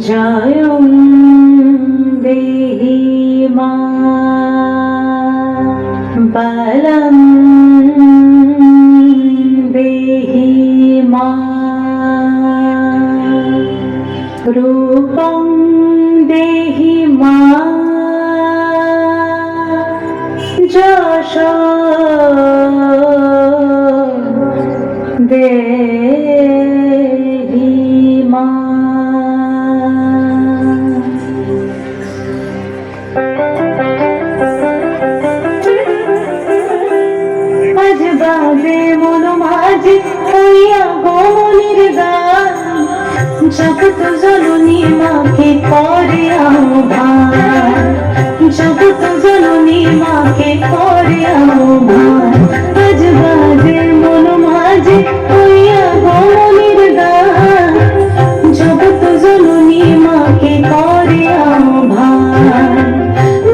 জয়ং দেহি মা বলং দেহি মা রূপং দেহি মা যশ দেহি মা। আজ বাজে মন মাঝে হইয়া গমনের গান, জগৎ জননী মাকে করে আহ্বান, জগৎ জননী মাকে করে আহ্বান। আজ বাজে মন মাঝে হইয়া গমনের গান, জগৎ জননী মাকে করে আহ্বান,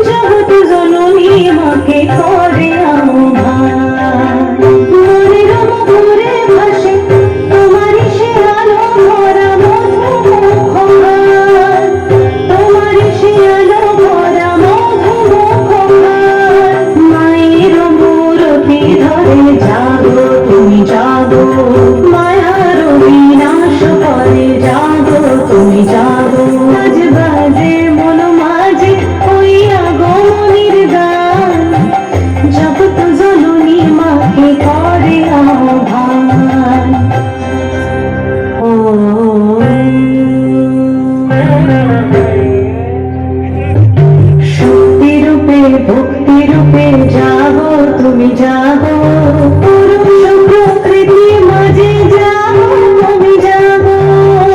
জগৎ জননী মাকে করে আহ্বান। মনের মধুরে ভাসে তোমারই সে আলো ভরা মধুমুখগান, তোমারই সে আলো ভরা মধুমুখগান। মায়ের মূরতি ধরে জাগো তুমি জাগো, মায়ার বিনাশ করে জাগো তুমি জাগো। আজ বাজে মন মাঝে হইয়া গমনের গান, জগৎ জননী মাকে করে আহ্বান। ও শক্তি রূপে ভক্তি রূপে জাগো তুমি জাগো, পুরুষ প্রকৃতি মাঝে জাগো তুমি জাগো।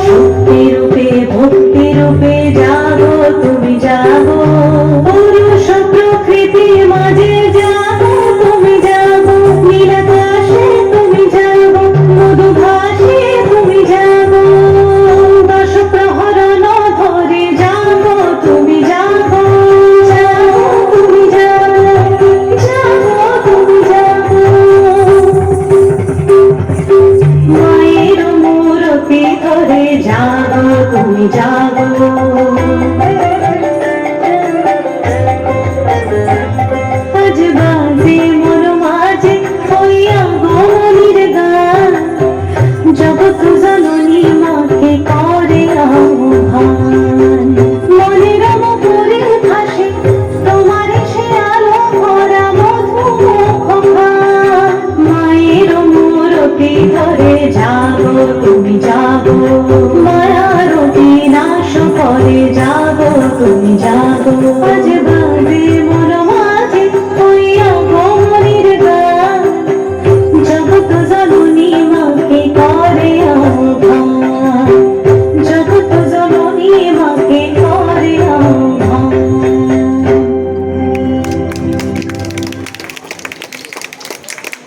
শক্তি রূপে ভক্তি রূপে জাগো তুমি জাগো, পুরুষ প্রকৃতি মাঝে জাগো তুমি জাগো। নীলাকাশে তুমি জাগো, মধুভাসে তুমি জাগো, দশ প্রহরণ ধরে জাগো তুমি জাগো, জাগো তুমি জাগো, জাগো তুমি জাগো। মায়ের মূরতি ধরে জাগো তুমি জাগো। আজ বাজে মন মাঝে হইয়া গমনের গান, জগৎ জননী মাকে করে আহ্বান। মনের মধুরে ভাসে তোমার সে আলো ভরা মধুমুখগান। মায়ের মূরতি ধরে জাগো তুমি জাগো, মায়ার বিনাশ করে জাগো তুমি জাগো। আজ বাজে মন মাঝে হইয়া গমনের গান, জগৎ